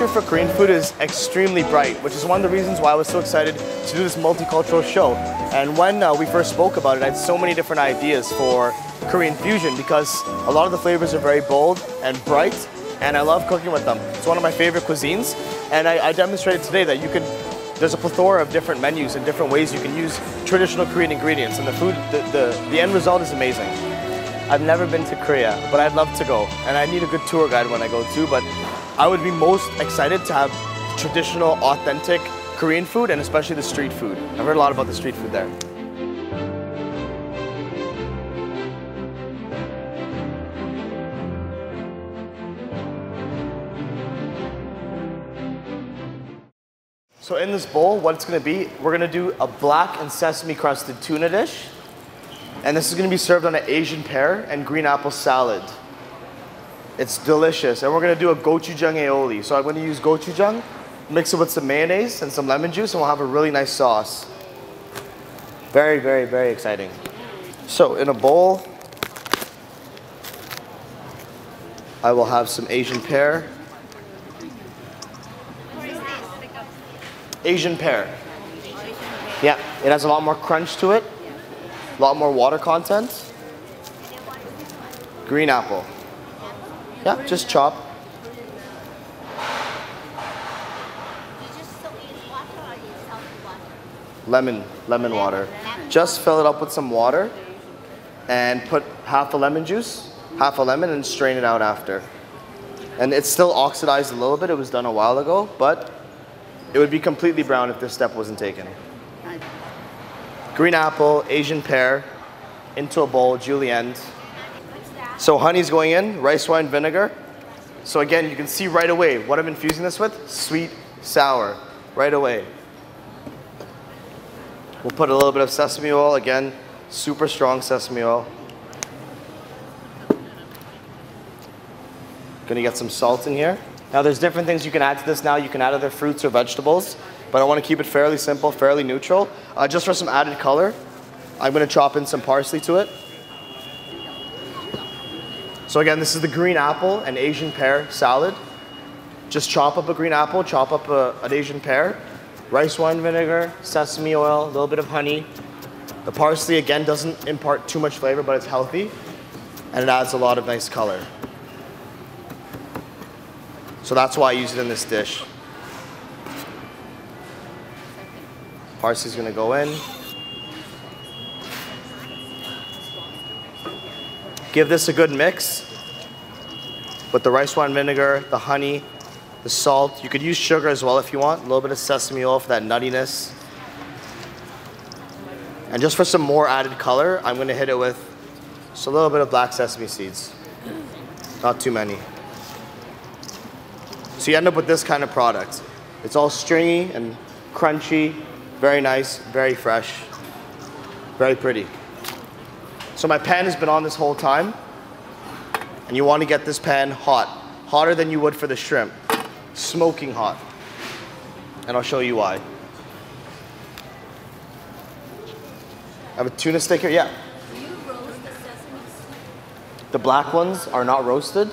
culture for Korean food is extremely bright, which is one of the reasons why I was so excited to do this multicultural show. And when we first spoke about it, I had so many different ideas for Korean fusion because a lot of the flavors are very bold and bright, and I love cooking with them. It's one of my favorite cuisines, and I demonstrated today that there's a plethora of different menus and different ways you can use traditional Korean ingredients, and the food, the end result is amazing. I've never been to Korea, but I'd love to go, and I need a good tour guide when I go too, but I would be most excited to have traditional, authentic Korean food, and especially the street food. I've heard a lot about the street food there. So in this bowl, what it's gonna be, we're gonna do a black and sesame crusted tuna dish. And this is gonna be served on an Asian pear and green apple salad. It's delicious. And we're gonna do a gochujang aioli. So I'm gonna use gochujang, mix it with some mayonnaise and some lemon juice, and we'll have a really nice sauce. Very, very, very exciting. So in a bowl, I will have some Asian pear. Asian pear. Yeah, it has a lot more crunch to it, a lot more water content. Green apple. Yeah, just chop. Lemon water. Just fill it up with some water and put half a lemon juice, half a lemon, and strain it out after. And it's still oxidized a little bit. It was done a while ago, but it would be completely brown if this step wasn't taken. Green apple, Asian pear, into a bowl, julienne. So honey's going in, rice wine vinegar. So again, you can see right away what I'm infusing this with, sweet, sour, right away. We'll put a little bit of sesame oil, again, super strong sesame oil. Gonna get some salt in here. Now there's different things you can add to this now. You can add other fruits or vegetables, but I want to keep it fairly simple, fairly neutral. Just for some added color, I'm going to chop in some parsley to it. So again, this is the green apple and Asian pear salad. Just chop up a green apple, chop up an Asian pear, rice wine vinegar, sesame oil, a little bit of honey. The parsley, again, doesn't impart too much flavor, but it's healthy, and it adds a lot of nice color. So that's why I use it in this dish. Parsley's gonna go in. Give this a good mix with the rice wine vinegar, the honey, the salt. You could use sugar as well if you want. A little bit of sesame oil for that nuttiness. And just for some more added color, I'm gonna hit it with just a little bit of black sesame seeds. Not too many. So you end up with this kind of product. It's all stringy and crunchy, very nice, very fresh, very pretty. So my pan has been on this whole time, and you want to get this pan hot, hotter than you would for the shrimp, smoking hot. And I'll show you why. I have a tuna steak here, yeah. Do you roast the sesame seeds? The black ones are not roasted.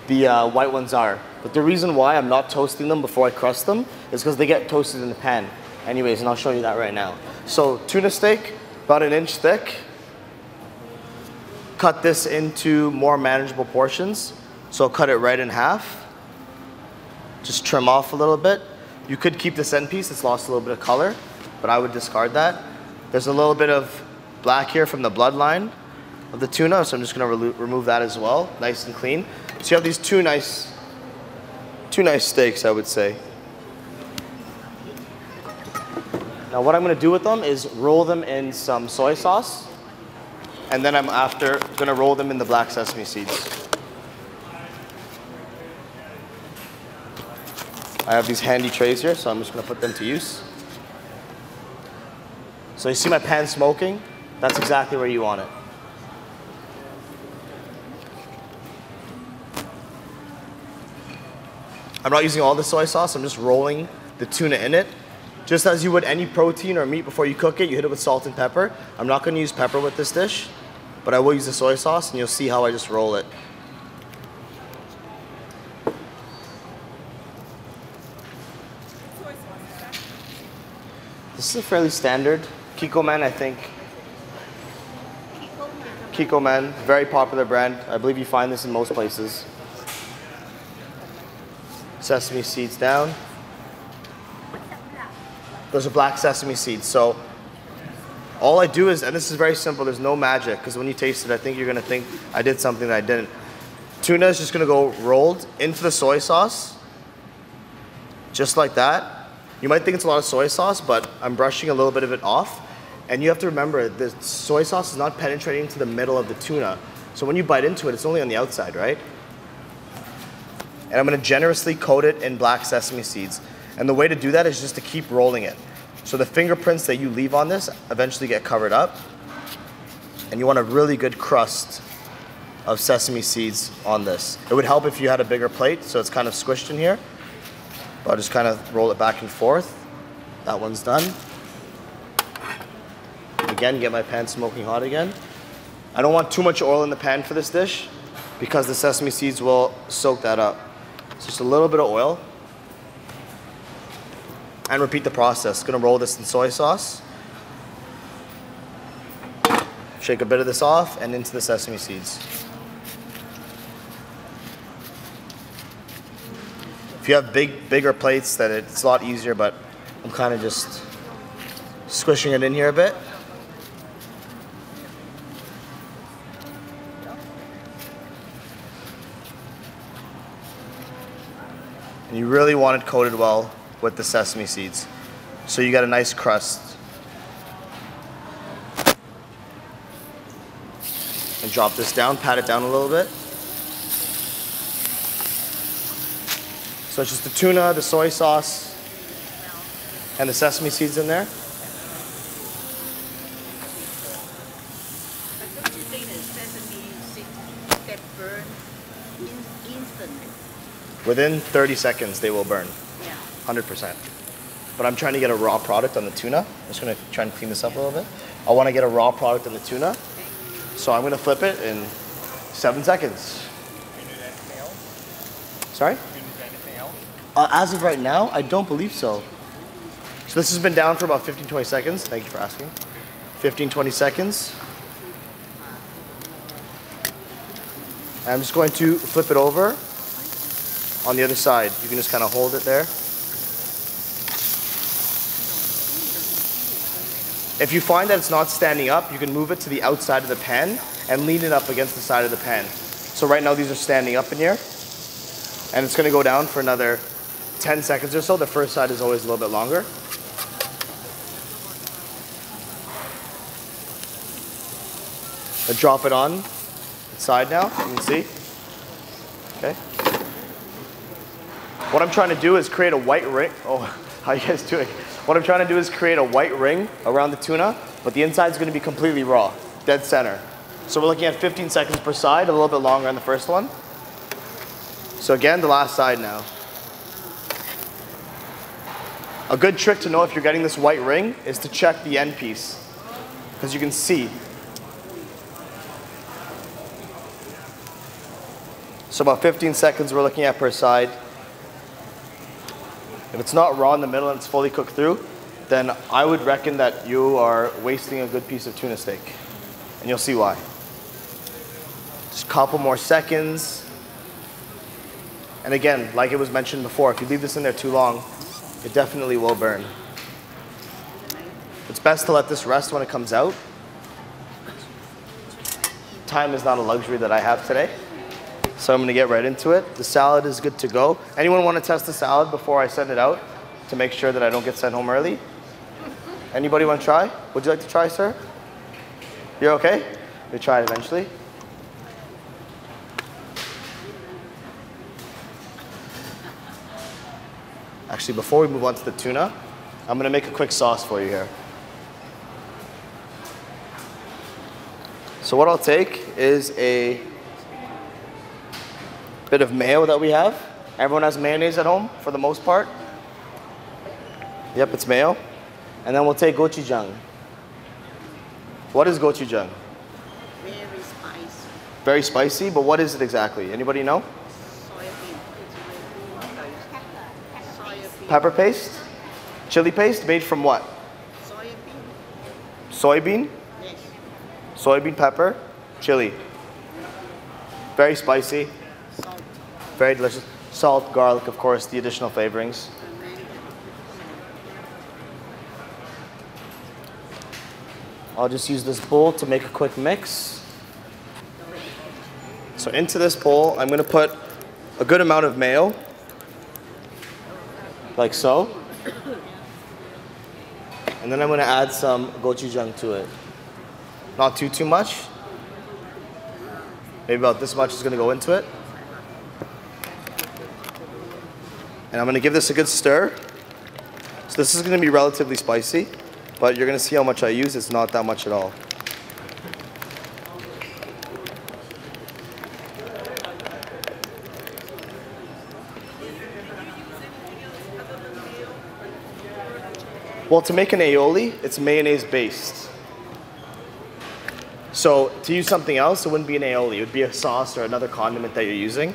The white ones are. But the reason why I'm not toasting them before I crust them is because they get toasted in the pan. Anyways, and I'll show you that right now. So tuna steak, about 1 inch thick. Cut this into more manageable portions. So I'll cut it right in half. Just trim off a little bit. You could keep this end piece, it's lost a little bit of color, but I would discard that. There's a little bit of black here from the bloodline of the tuna, so I'm just gonna remove that as well, nice and clean. So you have these two nice steaks, I would say. Now what I'm gonna do with them is roll them in some soy sauce, and then I'm after gonna roll them in the black sesame seeds. I have these handy trays here, so I'm just gonna put them to use. So you see my pan smoking? That's exactly where you want it. I'm not using all the soy sauce, I'm just rolling the tuna in it. Just as you would any protein or meat before you cook it, you hit it with salt and pepper. I'm not gonna use pepper with this dish, but I will use the soy sauce, and you'll see how I just roll it. This is a fairly standard. Kikkoman, I think. Kikkoman, very popular brand. I believe you find this in most places. Sesame seeds down. Those are black sesame seeds. So all I do is, and this is very simple, there's no magic, because when you taste it, I think you're gonna think I did something that I didn't. Tuna is just gonna go rolled into the soy sauce, just like that. You might think it's a lot of soy sauce, but I'm brushing a little bit of it off. And you have to remember, the soy sauce is not penetrating to the middle of the tuna. So when you bite into it, it's only on the outside, right? And I'm gonna generously coat it in black sesame seeds. And the way to do that is just to keep rolling it. So the fingerprints that you leave on this eventually get covered up. And you want a really good crust of sesame seeds on this. It would help if you had a bigger plate, so it's kind of squished in here. But I'll just kind of roll it back and forth. That one's done. Again, get my pan smoking hot again. I don't want too much oil in the pan for this dish because the sesame seeds will soak that up. So just a little bit of oil. And repeat the process. Gonna roll this in soy sauce. Shake a bit of this off and into the sesame seeds. If you have bigger plates, then it's a lot easier, but I'm kind of just squishing it in here a bit. And you really want it coated well with the sesame seeds, so you got a nice crust. And drop this down, pat it down a little bit. So it's just the tuna, the soy sauce, and the sesame seeds in there. But don't you think the sesame seeds get burned instantly? Within 30 seconds, they will burn, Yeah. 100%. But I'm trying to get a raw product on the tuna. I'm just gonna try and clean this up a little bit. I wanna get a raw product on the tuna. So I'm gonna flip it in 7 seconds. Can you do anything else? Sorry? Can you do anything else? As of right now, I don't believe so. So this has been down for about 15-20 seconds. Thank you for asking. 15-20 seconds. And I'm just going to flip it over on the other side. You can just kind of hold it there. If you find that it's not standing up, you can move it to the outside of the pan and lean it up against the side of the pan. So right now these are standing up in here. And it's gonna go down for another 10 seconds or so. The first side is always a little bit longer. I drop it on the side now, you can see. Okay. What I'm trying to do is create a white ring. Oh, how you guys doing? What I'm trying to do is create a white ring around the tuna, but the inside is gonna be completely raw, dead center. So we're looking at 15 seconds per side, a little bit longer on the first one. So again, the last side now. A good trick to know if you're getting this white ring is to check the end piece, because you can see. So about 15 seconds we're looking at per side. If it's not raw in the middle and it's fully cooked through, then I would reckon that you are wasting a good piece of tuna steak. And you'll see why. Just a couple more seconds. And again, like it was mentioned before, if you leave this in there too long, it definitely will burn. It's best to let this rest when it comes out. Time is not a luxury that I have today. So I'm gonna get right into it. The salad is good to go. Anyone wanna test the salad before I send it out to make sure that I don't get sent home early? Anybody wanna try? Would you like to try, sir? You're okay? We'll try it eventually. Actually, before we move on to the tuna, I'm gonna make a quick sauce for you here. So what I'll take is a bit of mayo that we have. Everyone has mayonnaise at home for the most part. Yep, it's mayo. And then we'll take gochujang. What is gochujang? Very spicy. Very spicy, but what is it exactly? Anybody know? Soybean. Soybean. Pepper paste? Chili paste made from what? Soybean. Soybean? Yes. Soybean pepper, chili. Very spicy, Salt. very delicious. Salt, garlic, of course, the additional flavorings. And then I'll just use this bowl to make a quick mix. So into this bowl, I'm gonna put a good amount of mayo, like so. And then I'm gonna add some gochujang to it. Not too much. Maybe about this much is gonna go into it. And I'm gonna give this a good stir. So this is gonna be relatively spicy, but you're gonna see how much I use. It's not that much at all. Well, to make an aioli, it's mayonnaise based. So to use something else, it wouldn't be an aioli. It would be a sauce or another condiment that you're using.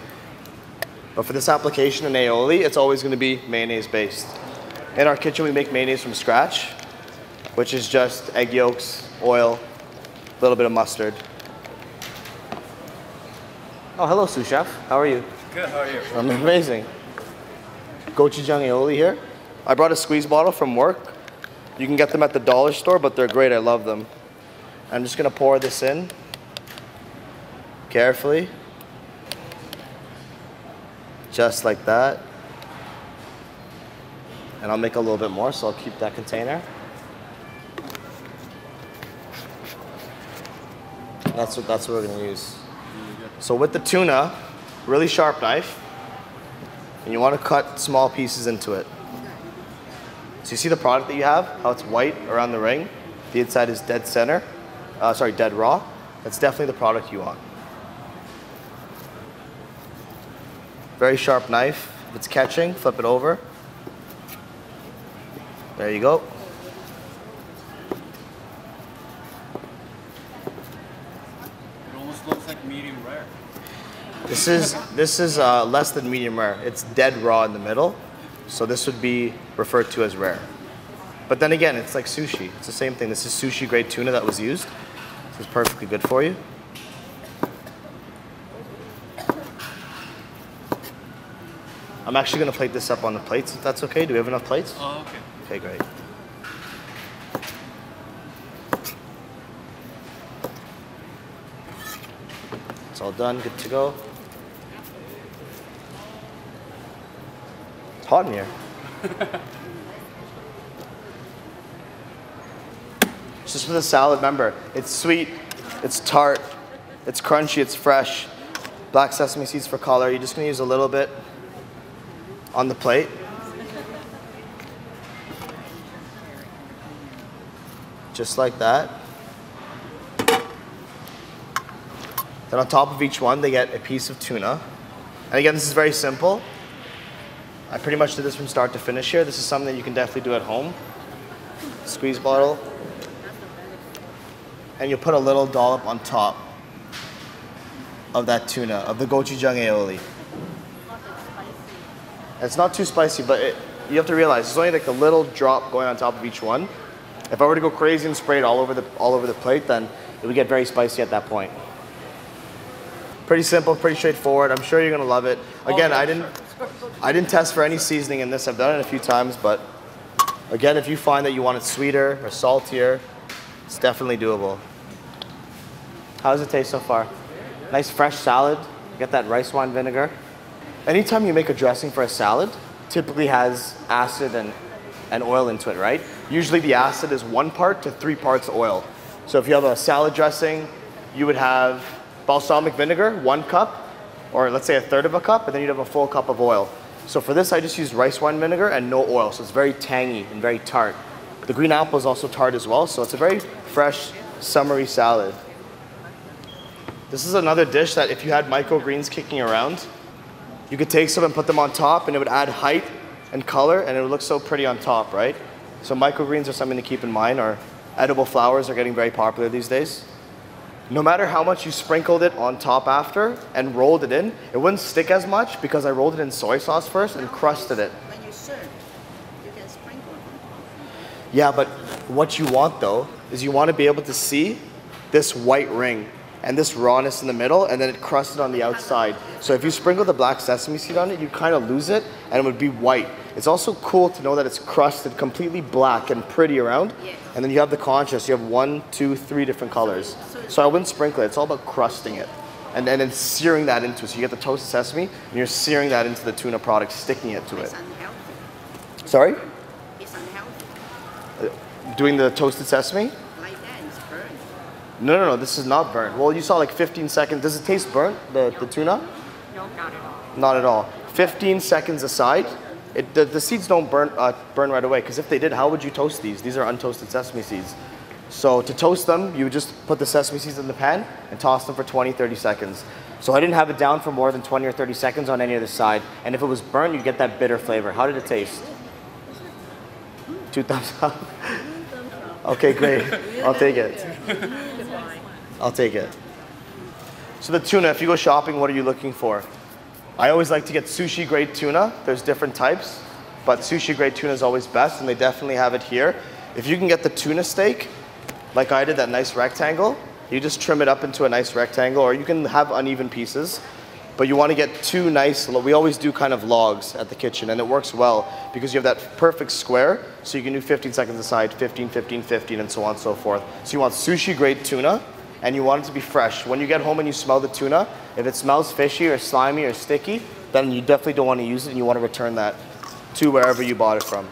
But for this application in aioli, it's always going to be mayonnaise based. In our kitchen, we make mayonnaise from scratch, which is just egg yolks, oil, a little bit of mustard. Oh, hello, sous chef. How are you? Good, how are you? I'm amazing. Gochujang aioli here. I brought a squeeze bottle from work. You can get them at the dollar store, but they're great. I love them. I'm just gonna pour this in carefully, just like that. And I'll make a little bit more, so I'll keep that container. That's what we're gonna use. So with the tuna, really sharp knife, and you want to cut small pieces into it. So you see the product that you have, how it's white around the ring? The inside is dead center, dead raw. That's definitely the product you want. Very sharp knife. If it's catching, flip it over. There you go. It almost looks like medium rare. This is less than medium rare. It's dead raw in the middle. So this would be referred to as rare. But then again, it's like sushi. It's the same thing. This is sushi grade tuna that was used. This is perfectly good for you. I'm actually gonna plate this up on the plates if that's okay. Do we have enough plates? Oh, okay. Okay, great. It's all done, good to go. It's hot in here. It's just for the salad, remember, it's sweet, it's tart, it's crunchy, it's fresh. Black sesame seeds for color. You're just gonna use a little bit on the plate. Just like that. Then on top of each one, they get a piece of tuna. And again, this is very simple. I pretty much did this from start to finish here. This is something that you can definitely do at home. Squeeze bottle. And you put a little dollop on top of that tuna, of the gochujang aioli. It's not too spicy, but you have to realize there's only like a little drop going on top of each one. If I were to go crazy and spray it all over the plate, then it would get very spicy at that point. Pretty simple, pretty straightforward. I'm sure you're gonna love it. Again, I didn't test for any seasoning in this. I've done it a few times, but again, if you find that you want it sweeter or saltier, it's definitely doable. How does it taste so far? Nice fresh salad. Get that rice wine vinegar. Anytime you make a dressing for a salad, typically has acid and oil into it, right? Usually the acid is 1 part to 3 parts oil. So if you have a salad dressing, you would have balsamic vinegar, 1 cup, or let's say 1/3 of a cup, and then you'd have a full cup of oil. So for this, I just use rice wine vinegar and no oil, so it's very tangy and very tart. The green apple is also tart as well, so it's a very fresh, summery salad. This is another dish that if you had microgreens kicking around, you could take some and put them on top, and it would add height and color, and it would look so pretty on top, right? So microgreens are something to keep in mind, or edible flowers are getting very popular these days. No matter how much you sprinkled it on top after and rolled it in, it wouldn't stick as much because I rolled it in soy sauce first and crusted it. when you serve, you can sprinkle. Yeah, but what you want though is you want to be able to see this white ring and this rawness in the middle, and then it crusted on the outside. So if you sprinkle the black sesame seed on it, you kind of lose it and it would be white. It's also cool to know that it's crusted completely black and pretty around. Yes. And then you have the contrast. You have 1, 2, 3 different colors. So I wouldn't sprinkle it. It's all about crusting it. And then searing that into it. So you get the toasted sesame and you're searing that into the tuna product, sticking it to it. It's unhealthy. Sorry? It's unhealthy. Doing the toasted sesame? Like that, it's burned. No, this is not burnt. Well, you saw like 15 seconds. Does it taste burnt, the tuna? No, not at all. Not at all. 15 seconds aside. The seeds don't burn right away, because if they did, how would you toast these? These are untoasted sesame seeds. So to toast them, you would just put the sesame seeds in the pan and toss them for 20, 30 seconds. So I didn't have it down for more than 20 or 30 seconds on any other side. And if it was burnt, you'd get that bitter flavor. How did it taste? 2 thumbs up. Okay, great. I'll take it. I'll take it. So the tuna, if you go shopping, what are you looking for? I always like to get sushi grade tuna. There's different types, but sushi grade tuna is always best, and they definitely have it here. If you can get the tuna steak, like I did, that nice rectangle, you just trim it up into a nice rectangle, or you can have uneven pieces, but you want to get 2 nice, we always do kind of logs at the kitchen, and it works well because you have that perfect square, so you can do 15 seconds aside, 15, 15, 15, and so on and so forth. So you want sushi grade tuna, and you want it to be fresh. When you get home and you smell the tuna, if it smells fishy or slimy or sticky, then you definitely don't want to use it and you want to return that to wherever you bought it from.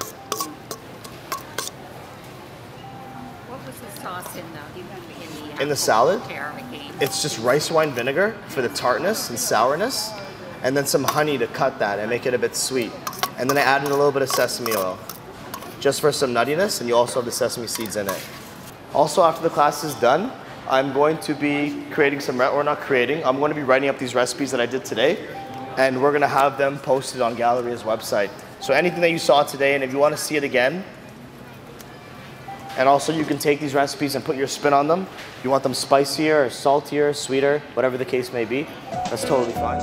What was the sauce in the salad? Carrot-cake? It's just rice wine vinegar for the tartness and sourness, and then some honey to cut that and make it a bit sweet. And then I added a little bit of sesame oil, just for some nuttiness, and you also have the sesame seeds in it. Also, after the class is done, I'm going to be creating I'm going to be writing up these recipes that I did today, and we're going to have them posted on Galleria's website. So anything that you saw today, and if you want to see it again, and also you can take these recipes and put your spin on them. If you want them spicier or saltier, sweeter, whatever the case may be, that's totally fine.